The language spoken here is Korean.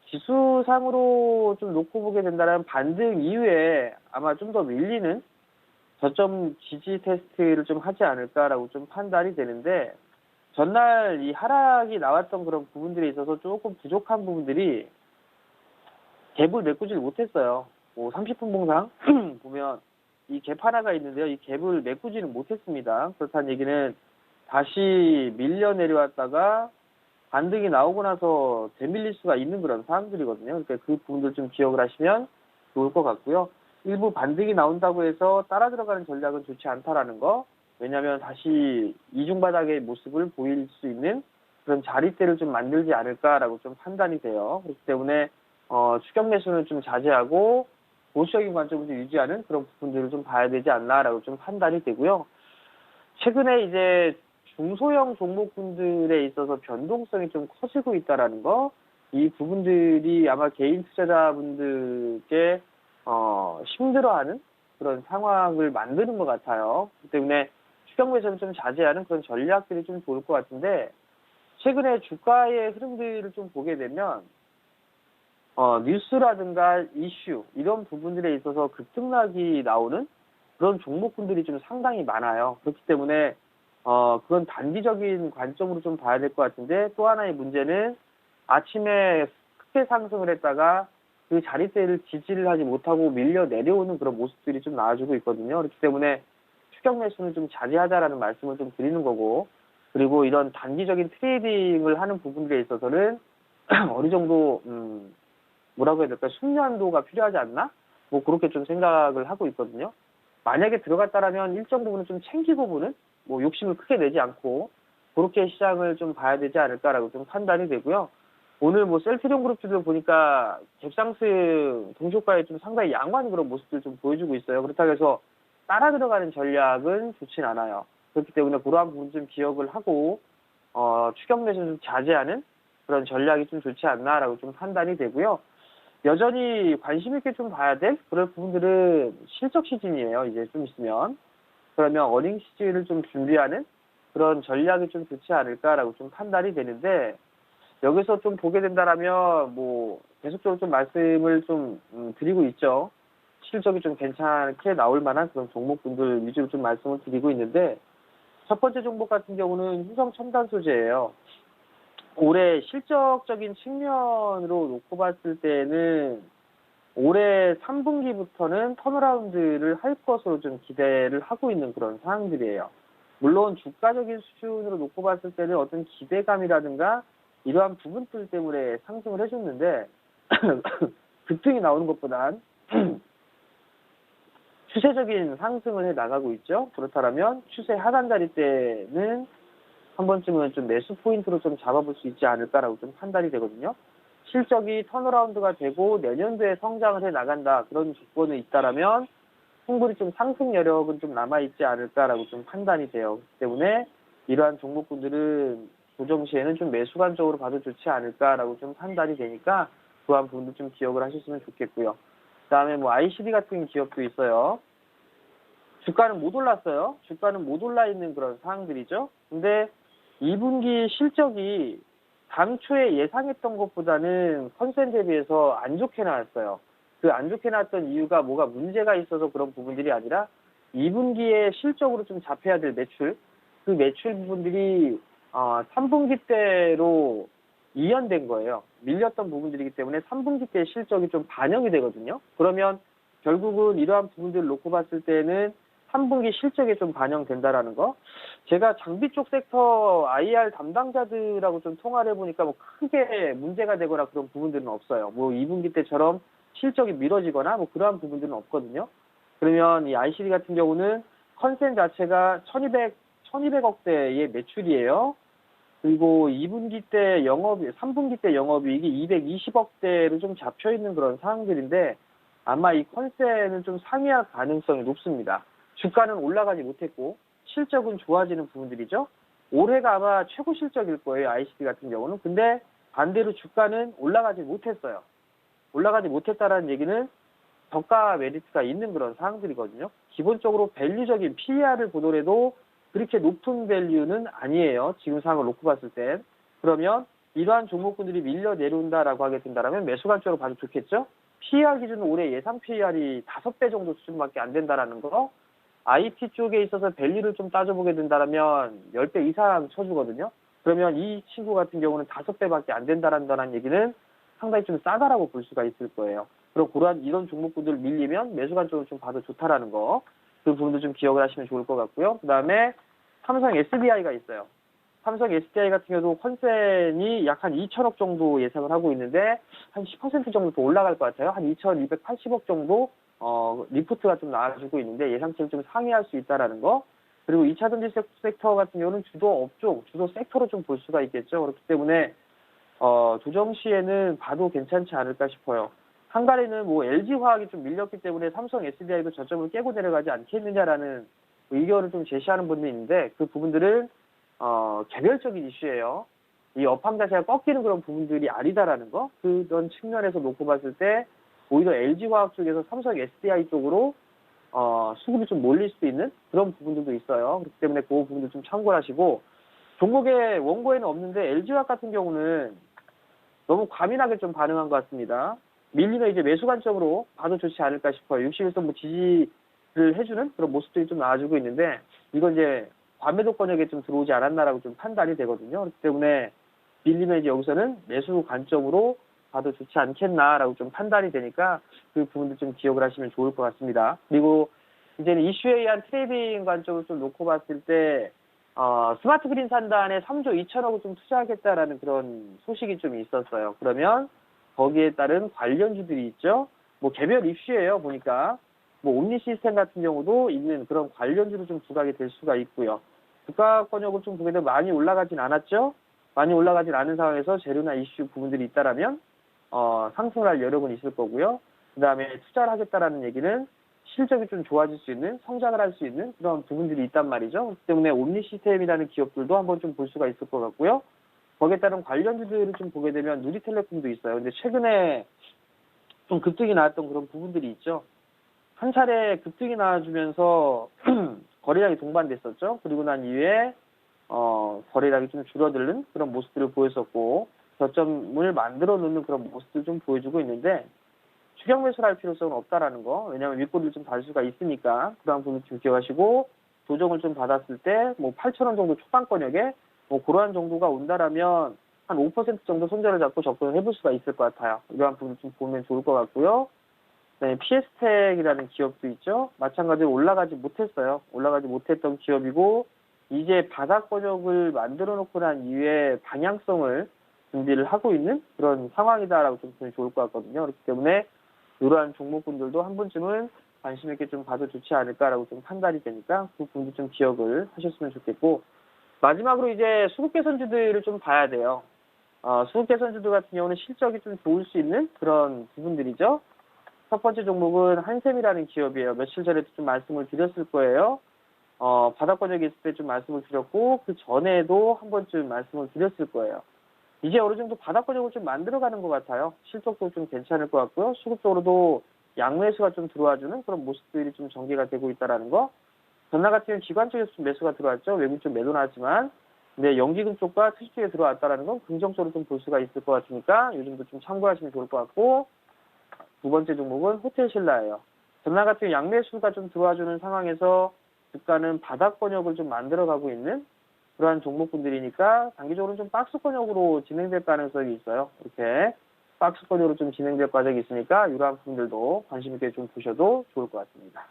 지수상으로 좀 놓고 보게 된다면 반등 이후에 아마 좀 더 밀리는 저점 지지 테스트를 좀 하지 않을까라고 좀 판단이 되는데, 전날 이 하락이 나왔던 그런 부분들에 있어서 조금 부족한 부분들이 갭을 메꾸질 못했어요. 뭐 30분 봉상 보면 이 갭 하나가 있는데요. 이 갭을 메꾸지는 못했습니다. 그렇다는 얘기는 다시 밀려 내려왔다가 반등이 나오고 나서 되밀릴 수가 있는 그런 상황들이거든요. 그러니까 그 부분들 좀 기억을 하시면 좋을 것 같고요. 일부 반등이 나온다고 해서 따라 들어가는 전략은 좋지 않다라는 거. 왜냐하면 다시 이중바닥의 모습을 보일 수 있는 그런 자리대를 좀 만들지 않을까라고 좀 판단이 돼요. 그렇기 때문에 추격 매수는 좀 자제하고 보수적인 관점을 좀 유지하는 그런 부분들을 좀 봐야 되지 않나라고 좀 판단이 되고요. 최근에 이제 중소형 종목군들에 있어서 변동성이 좀 커지고 있다라는 거, 이 부분들이 아마 개인 투자자분들께 힘들어하는 그런 상황을 만드는 것 같아요. 그렇기 때문에 추격 매수는 좀 자제하는 그런 전략들이 좀 좋을 것 같은데, 최근에 주가의 흐름들을 좀 보게 되면 뉴스라든가 이슈 이런 부분들에 있어서 급등락이 나오는 그런 종목군들이 좀 상당히 많아요. 그렇기 때문에 그건 단기적인 관점으로 좀 봐야 될 것 같은데, 또 하나의 문제는 아침에 크게 상승을 했다가 그 자리대를 지지를 하지 못하고 밀려 내려오는 그런 모습들이 좀 나와주고 있거든요. 그렇기 때문에 추격 매수는 좀 자제하자라는 말씀을 좀 드리는 거고, 그리고 이런 단기적인 트레이딩을 하는 부분들에 있어서는 어느 정도 뭐라고 해야 될까, 숙련도가 필요하지 않나? 뭐 그렇게 좀 생각을 하고 있거든요. 만약에 들어갔다라면 일정 부분은 좀 챙기고 보는, 뭐 욕심을 크게 내지 않고 그렇게 시장을 좀 봐야 되지 않을까라고 좀 판단이 되고요. 오늘 뭐 셀트리온 그룹주들 보니까 갭상승 동시효과에 좀 상당히 양호한 그런 모습들 좀 보여주고 있어요. 그렇다고 해서 따라 들어가는 전략은 좋진 않아요. 그렇기 때문에 그러한 부분 좀 기억을 하고 추격 매수는 좀 자제하는 그런 전략이 좀 좋지 않나라고 좀 판단이 되고요. 여전히 관심 있게 좀 봐야 될 그런 부분들은 실적 시즌이에요. 이제 좀 있으면. 그러면 어닝 시즌을 좀 준비하는 그런 전략이 좀 좋지 않을까라고 좀 판단이 되는데, 여기서 좀 보게 된다라면 뭐 계속적으로 좀 말씀을 좀 드리고 있죠. 실적이 좀 괜찮게 나올 만한 그런 종목군들 위주로 좀 말씀을 드리고 있는데, 첫 번째 종목 같은 경우는 효성 첨단 소재예요. 올해 실적적인 측면으로 놓고 봤을 때는 올해 3분기부터는 턴어라운드를 할 것으로 좀 기대를 하고 있는 그런 상황들이에요. 물론 주가적인 수준으로 놓고 봤을 때는 어떤 기대감이라든가 이러한 부분들 때문에 상승을 해줬는데 급등이 나오는 것보단 추세적인 상승을 해 나가고 있죠. 그렇다면 추세 하단 자리 때는 한 번쯤은 좀 매수 포인트로 좀 잡아볼 수 있지 않을까라고 좀 판단이 되거든요. 실적이 턴어라운드가 되고 내년도에 성장을 해 나간다, 그런 조건이 있다라면 충분히 좀 상승 여력은 좀 남아있지 않을까라고 좀 판단이 돼요. 그렇기 때문에 이러한 종목군들은 조정 시에는 좀 매수 관적으로 봐도 좋지 않을까라고 좀 판단이 되니까 그러한 부분도 좀 기억을 하셨으면 좋겠고요. 그 다음에 뭐 ICD 같은 기업도 있어요. 주가는 못 올랐어요. 주가는 못 올라 있는 그런 상황들이죠. 근데 2분기 실적이 당초에 예상했던 것보다는 컨센 대비해서 안 좋게 나왔어요. 그 안 좋게 나왔던 이유가 뭐가 문제가 있어서 그런 부분들이 아니라 2분기에 실적으로 좀 잡혀야 될 매출, 그 매출 부분들이 3분기 때로 이연된 거예요. 밀렸던 부분들이기 때문에 3분기 때 실적이 좀 반영이 되거든요. 그러면 결국은 이러한 부분들을 놓고 봤을 때는 3분기 실적에 좀 반영된다라는 거. 제가 장비 쪽 섹터 IR 담당자들하고 좀 통화를 해보니까 뭐 크게 문제가 되거나 그런 부분들은 없어요. 뭐 2분기 때처럼 실적이 미뤄지거나 뭐 그러한 부분들은 없거든요. 그러면 이 ICD 같은 경우는 컨센 자체가 1200억대의 매출이에요. 그리고 2분기 때 3분기 때 영업이익이 220억대로 좀 잡혀 있는 그런 상황들인데, 아마 이 컨센은 좀 상회할 가능성이 높습니다. 주가는 올라가지 못했고 실적은 좋아지는 부분들이죠. 올해가 아마 최고 실적일 거예요, ICD 같은 경우는. 근데 반대로 주가는 올라가지 못했어요. 올라가지 못했다라는 얘기는 저가 메리트가 있는 그런 상황들이거든요. 기본적으로 밸류적인 PER을 보더라도 그렇게 높은 밸류는 아니에요. 지금 상황을 놓고 봤을 때. 그러면 이러한 종목군들이 밀려 내려온다라고 하게 된다면 매수 관점으로 봐도 좋겠죠? PER 기준은 올해 예상 PER이 5배 정도 수준밖에 안 된다라는 거. IT 쪽에 있어서 밸류를 좀 따져보게 된다면 10배 이상 쳐주거든요. 그러면 이 친구 같은 경우는 5배밖에 안 된다는 얘기는 상당히 좀 싸다라고 볼 수가 있을 거예요. 그리고 그러한 이런 종목군들 밀리면 매수 관점으로 좀 봐도 좋다라는 거. 그 부분도 좀 기억을 하시면 좋을 것 같고요. 그 다음에 삼성 SDI가 있어요. 삼성 SDI 같은 경우도 컨센이 약 한 2천억 정도 예상을 하고 있는데 한 10% 정도 더 올라갈 것 같아요. 한 2,280억 정도 리포트가 좀 나와주고 있는데 예상치를 좀 상회할 수 있다라는 거. 그리고 2차 전지 섹터 같은 경우는 주도 업종, 주도 섹터로 좀 볼 수가 있겠죠. 그렇기 때문에 조정 시에는 봐도 괜찮지 않을까 싶어요. 한간에는 뭐 LG화학이 좀 밀렸기 때문에 삼성 SDI도 저점을 깨고 내려가지 않겠느냐라는 의견을 좀 제시하는 분도 있는데 그 부분들은 개별적인 이슈예요. 이 업황 자체가 꺾이는 그런 부분들이 아니다라는 거. 그런 측면에서 놓고 봤을 때 오히려 LG화학 쪽에서 삼성 SDI 쪽으로 수급이 좀 몰릴 수도 있는 그런 부분들도 있어요. 그렇기 때문에 그 부분도 좀 참고하시고 종목의 원고에는 없는데 LG화학 같은 경우는 너무 과민하게 좀 반응한 것 같습니다. 밀리면 이제 매수 관점으로 봐도 좋지 않을까 싶어요. 61선 뭐 지지를 해주는 그런 모습들이 좀 나와주고 있는데 이건 이제 과매도 권역에 좀 들어오지 않았나라고 좀 판단이 되거든요. 그렇기 때문에 밀리면 이제 여기서는 매수 관점으로 봐도 좋지 않겠나라고 좀 판단이 되니까 그 부분도 좀 기억을 하시면 좋을 것 같습니다. 그리고 이제는 이슈에 의한 트레이딩 관점을 좀 놓고 봤을 때 스마트 그린 산단에 3조 2천억을 좀 투자하겠다라는 그런 소식이 좀 있었어요. 그러면 거기에 따른 관련주들이 있죠. 뭐 개별 이슈예요. 보니까 뭐 옴니 시스템 같은 경우도 있는 그런 관련주로 좀 부각이 될 수가 있고요. 주가권역을 좀 보게 되면 많이 올라가진 않았죠. 많이 올라가진 않은 상황에서 재료나 이슈 부분들이 있다라면 상승을 할 여력은 있을 거고요. 그 다음에 투자를 하겠다라는 얘기는 실적이 좀 좋아질 수 있는, 성장을 할 수 있는 그런 부분들이 있단 말이죠. 그렇기 때문에 옴니 시스템이라는 기업들도 한번 좀 볼 수가 있을 것 같고요. 거기에 따른 관련주들을 좀 보게 되면 누리텔레콤도 있어요. 근데 최근에 좀 급등이 나왔던 그런 부분들이 있죠. 한 차례 급등이 나와주면서 거래량이 동반됐었죠. 그리고 난 이후에 거래량이 좀 줄어드는 그런 모습들을 보였었고 저점을 만들어 놓는 그런 모습들을 좀 보여주고 있는데 추격 매수를 할 필요성은 없다라는 거. 왜냐하면 윗꼬리를 좀 달 수가 있으니까 그런 부분 좀 기억하시고 조정을 좀 받았을 때 뭐 8,000원 정도 초반권역에 뭐 그러한 정도가 온다라면 한 5% 정도 손절을 잡고 접근을 해볼 수가 있을 것 같아요. 이러한 부분 좀 보면 좋을 것 같고요. 네, PS텍이라는 기업도 있죠. 마찬가지로 올라가지 못했어요. 올라가지 못했던 기업이고 이제 바닥 권역을 만들어 놓고 난 이후에 방향성을 준비를 하고 있는 그런 상황이다라고 좀 보면 좋을 것 같거든요. 그렇기 때문에 이러한 종목군들도 한 번쯤은 관심 있게 좀 봐도 좋지 않을까라고 좀 판단이 되니까 그 부분도 좀 기억을 하셨으면 좋겠고 마지막으로 이제 수급 개선주들을 좀 봐야 돼요. 수급 개선주들 같은 경우는 실적이 좀 좋을 수 있는 그런 부분들이죠. 첫 번째 종목은 한샘이라는 기업이에요. 며칠 전에도 좀 말씀을 드렸을 거예요. 바닥 권역에 있을 때 좀 말씀을 드렸고 그 전에도 한 번쯤 말씀을 드렸을 거예요. 이제 어느 정도 바닥 권역을 좀 만들어가는 것 같아요. 실적도 좀 괜찮을 것 같고요. 수급적으로도 양매수가 좀 들어와주는 그런 모습들이 좀 전개가 되고 있다는 거. 전날 같은 경우는 기관 쪽에서 좀 매수가 들어왔죠. 외국 쪽 매도 나왔지만 근데 연기금 쪽과 투시 쪽에 들어왔다는 건 긍정적으로 좀 볼 수가 있을 것 같으니까 요즘도 좀 참고하시면 좋을 것 같고 두 번째 종목은 호텔신라예요. 전날 같은 경우 양매수가 좀 들어와주는 상황에서 주가는 바닥 권역을 좀 만들어가고 있는 그러한 종목군들이니까 단기적으로는 좀 박스 권역으로 진행될 가능성이 있어요. 이렇게 박스 권역으로 좀 진행될 과정이 있으니까 이러한 부분들도 관심 있게 좀 보셔도 좋을 것 같습니다.